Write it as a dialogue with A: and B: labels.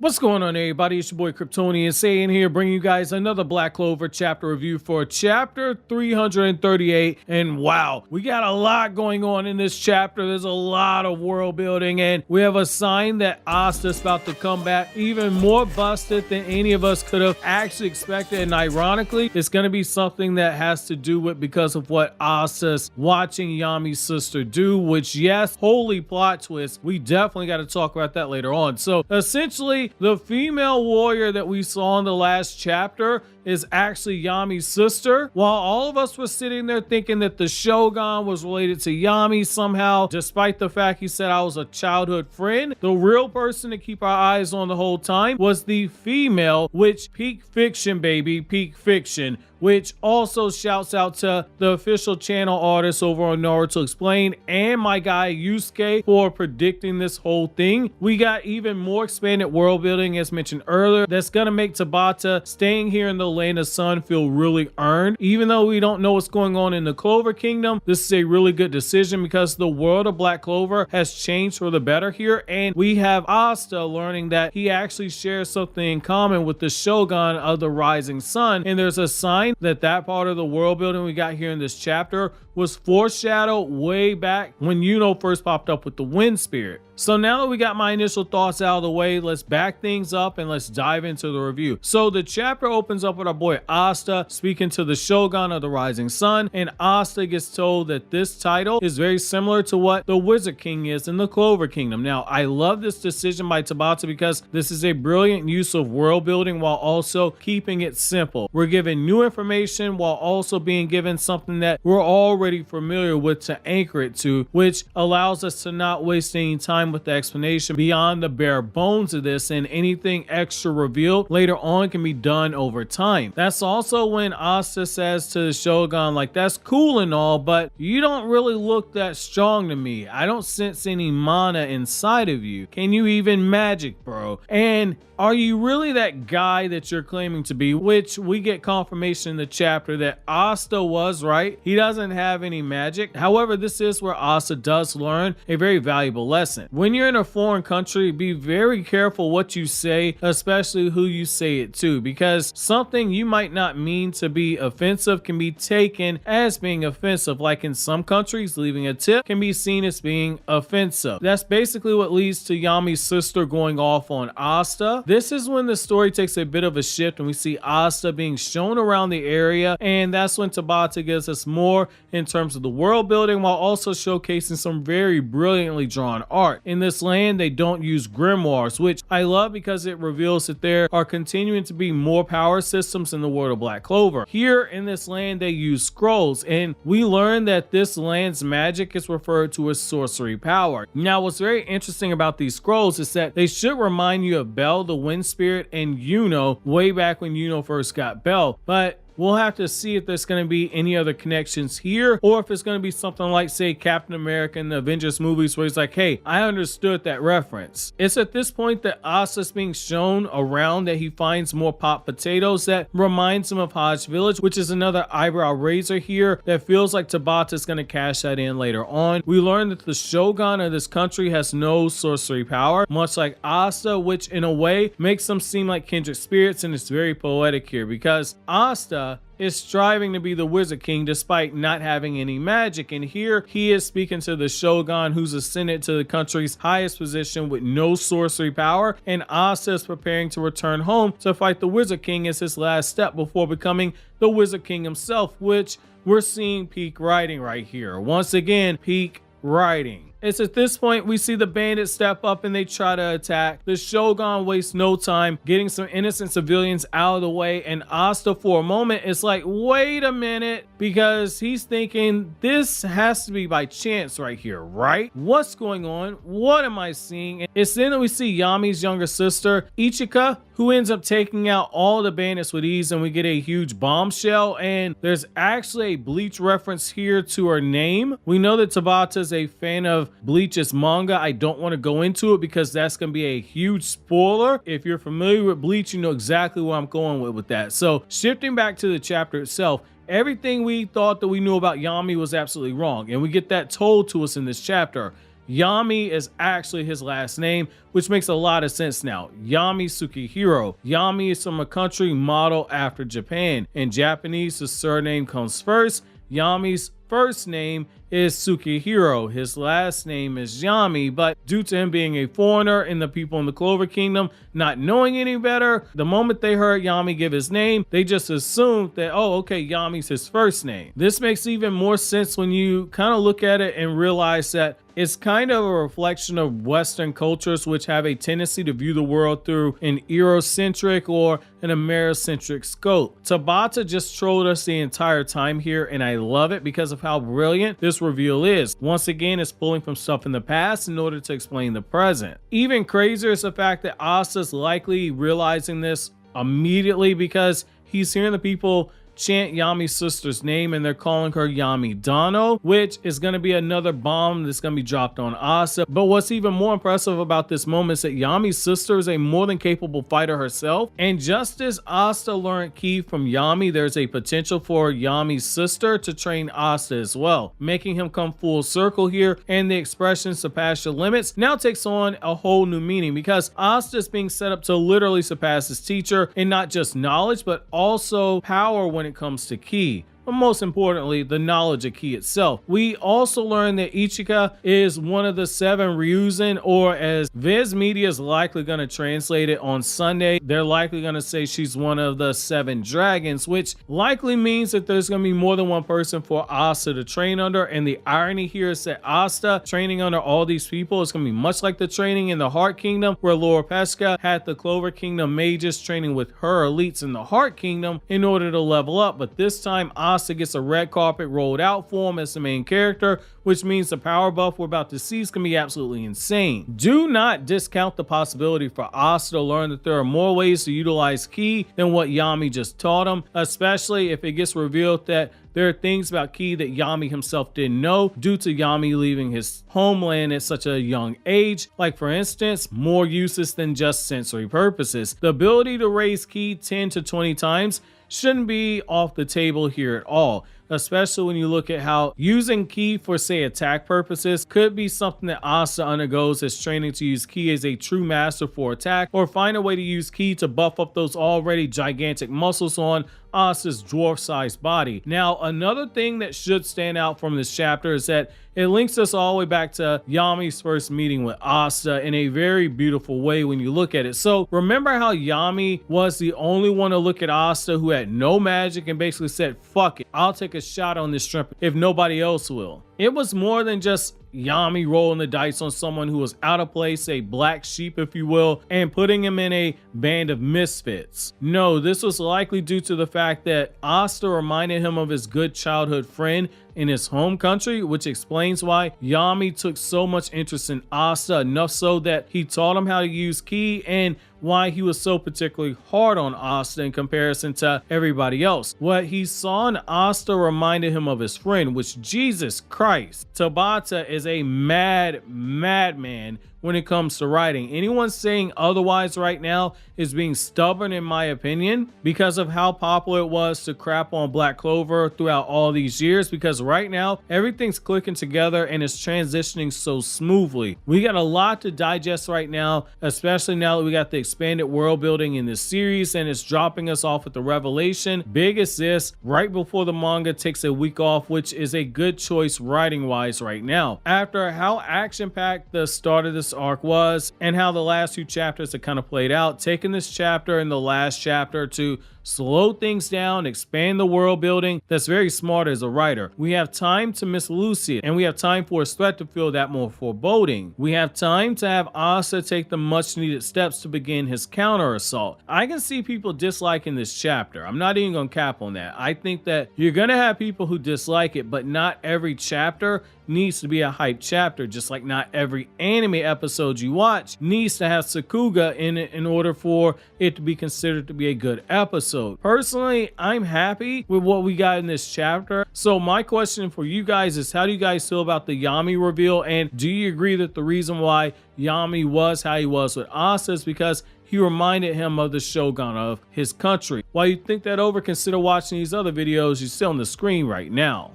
A: What's going on, everybody? It's your boy KRYPTONIAN saying here, bringing you guys another Black Clover chapter review for chapter 338. And wow, we got a lot going on in this chapter. There's a lot of world building, and we have a sign that Asta's about to come back even more busted than any of us could have actually expected. And ironically, it's going to be something that has to do with because of what Asta's watching Yami's sister do, which, yes, holy plot twist. We definitely got to talk about that later on. So essentially, the female warrior that we saw in the last chapter is actually Yami's sister. While all of us were sitting there thinking that the Shogun was related to Yami somehow, despite the fact he said I was a childhood friend, the real person to keep our eyes on the whole time was the female, which peak fiction, baby, peak fiction. Which also shouts out to the official channel artist over on Naruto Explained and my guy Yusuke for predicting this whole thing. We got even more expanded world building as mentioned earlier that's gonna make Tabata staying here in the Land of Sun feel really earned. Even though we don't know what's going on in the Clover Kingdom, this is a really good decision because the world of Black Clover has changed for the better here, and we have Asta learning that he actually shares something in common with the Shogun of the Rising Sun, and there's a sign that part of the world building we got here in this chapter was foreshadowed way back when Yuno first popped up with the wind spirit. So now that we got my initial thoughts out of the way, let's back things up and let's dive into the review. So the chapter opens up with our boy Asta speaking to the Shogun of the Rising Sun, and Asta gets told that this title is very similar to what the Wizard King is in the Clover Kingdom. Now, I love this decision by Tabata because this is a brilliant use of world building while also keeping it simple. We're given new information while also being given something that we're already familiar with to anchor it to, which allows us to not waste any time with the explanation beyond the bare bones of this, and anything extra revealed later on can be done over time. That's also when Asta says to the Shogun, like, that's cool and all, but you don't really look that strong to me. I don't sense any mana inside of you. Can you even magic, bro? And are you really that guy that you're claiming to be? Which we get confirmation in the chapter that Asta was right. He doesn't have any magic. However, this is where Asta does learn a very valuable lesson. When you're in a foreign country, be very careful what you say, especially who you say it to, because something you might not mean to be offensive can be taken as being offensive. Like in some countries, leaving a tip can be seen as being offensive. That's basically what leads to Yami's sister going off on Asta. This is when the story takes a bit of a shift and we see Asta being shown around the area, and that's when Tabata gives us more in terms of the world building while also showcasing some very brilliantly drawn art. In this land, they don't use grimoires, which I love because it reveals that there are continuing to be more power systems in the world of Black Clover. Here in this land, they use scrolls, and we learn that this land's magic is referred to as sorcery power. Now, what's very interesting about these scrolls is that they should remind you of Bell, the wind spirit, and Yuno way back when Yuno first got Bell, but we'll have to see if there's going to be any other connections here, or if it's going to be something like, say, Captain America in the Avengers movies, where he's like, hey, I understood that reference. It's at this point that Asta's being shown around that he finds more popped potatoes that reminds him of Hodge Village, which is another eyebrow raiser here that feels like Tabata's going to cash that in later on. We learn that the Shogun of this country has no sorcery power, much like Asta, which in a way makes them seem like kindred spirits, and it's very poetic here because Asta is striving to be the Wizard King despite not having any magic, and here he is speaking to the Shogun who's ascended to the country's highest position with no sorcery power, and Asta is preparing to return home to fight the Wizard King as his last step before becoming the Wizard King himself, which we're seeing peak writing right here. Once again, peak writing. It's at this point we see the bandits step up and they try to attack. The Shogun wastes no time getting some innocent civilians out of the way, and Asta for a moment is like, wait a minute, because he's thinking this has to be by chance right here, right? What's going on? What am I seeing? And it's then that we see Yami's younger sister, Ichika, who ends up taking out all the bandits with ease, and we get a huge bombshell, and there's actually a Bleach reference here to her name. We know that Tabata is a fan of Bleach's manga. I don't want to go into it because that's going to be a huge spoiler. If you're familiar with Bleach, you know exactly where I'm going with that. So shifting back to the chapter itself, everything we thought that we knew about Yami was absolutely wrong, and we get that told to us in this chapter. Yami is actually his last name, which makes a lot of sense now. Yami Sukihiro. Yami is from a country modeled after Japan. In Japanese, the surname comes first. Yami's first name is Sukihiro. His last name is Yami, but due to him being a foreigner and the people in the Clover Kingdom not knowing any better, the moment they heard Yami give his name, they just assumed that, oh, okay, Yami's his first name. This makes even more sense when you kind of look at it and realize that it's kind of a reflection of Western cultures, which have a tendency to view the world through an Eurocentric or an Americentric scope. Tabata just trolled us the entire time here, and I love it because of how brilliant this reveal is. Once again, it's pulling from stuff in the past in order to explain the present. Even crazier is the fact that Asta's likely realizing this immediately because he's hearing the people chant Yami's sister's name and they're calling her Yami Dano, which is going to be another bomb that's going to be dropped on Asta. But what's even more impressive about this moment is that Yami's sister is a more than capable fighter herself, and just as Asta learned ki from Yami, there's a potential for Yami's sister to train Asta as well, making him come full circle here, and the expression surpass your limits now takes on a whole new meaning because Asta is being set up to literally surpass his teacher in not just knowledge but also power when it comes to ki. But most importantly, the knowledge of ki itself. We also learned that Ichika is one of the 7 Ryuzen, or as Viz Media is likely going to translate it on Sunday, they're likely going to say she's one of the 7 dragons, which likely means that there's going to be more than one person for Asta to train under. And the irony here is that Asta training under all these people is going to be much like the training in the Heart Kingdom, where Laura Pesca had the Clover Kingdom mages training with her elites in the Heart Kingdom in order to level up. But this time, Asta gets a red carpet rolled out for him as the main character, which means the power buff we're about to see is going to be absolutely insane. Do not discount the possibility for Asta to learn that there are more ways to utilize ki than what Yami just taught him, especially if it gets revealed that there are things about ki that Yami himself didn't know due to Yami leaving his homeland at such a young age, like for instance, more uses than just sensory purposes. The ability to raise ki 10 to 20 times shouldn't be off the table here at all, especially when you look at how using ki for, say, attack purposes could be something that Asta undergoes as training to use ki as a true master for attack, or find a way to use ki to buff up those already gigantic muscles on Asta's dwarf-sized body. Now, another thing that should stand out from this chapter is that it links us all the way back to Yami's first meeting with Asta in a very beautiful way when you look at it. So remember how Yami was the only one to look at Asta who had no magic and basically said, fuck it, I'll take a shot on this shrimp if nobody else will. It was more than just Yami rolling the dice on someone who was out of place, a black sheep if you will, and putting him in a band of misfits. No, this was likely due to the fact that Asta reminded him of his good childhood friend in his home country, which explains why Yami took so much interest in Asta, enough so that he taught him how to use ki, and why he was so particularly hard on Asta in comparison to everybody else. What he saw in Asta reminded him of his friend, which, Jesus Christ, Tabata is a madman when it comes to writing. Anyone saying otherwise right now is being stubborn in my opinion, because of how popular it was to crap on Black Clover throughout all these years, because right now everything's clicking together and it's transitioning so smoothly. We got a lot to digest right now, especially now that we got the expanded world building in this series, and it's dropping us off with the revelation. Big as this right before the manga takes a week off, which is a good choice writing wise right now. After how action packed the start of this arc was and how the last 2 chapters have kind of played out, taking this chapter and the last chapter to slow things down, expand the world building, that's very smart as a writer. We have time to miss Lucia, and we have time for his threat to feel that more foreboding. We have time to have Asta take the much needed steps to begin his counter assault. I can see people disliking this chapter. I'm not even gonna cap on that. I think that you're gonna have people who dislike it, but not every chapter needs to be a hype chapter, just like not every anime episode you watch needs to have Sakuga in it in order for it to be considered to be a good episode. Personally, I'm happy with what we got in this chapter. So my question for you guys is, how do you guys feel about the Yami reveal? And do you agree that the reason why Yami was how he was with Asta is because he reminded him of the Shogun of his country? While you think that over, consider watching these other videos you see on the screen right now.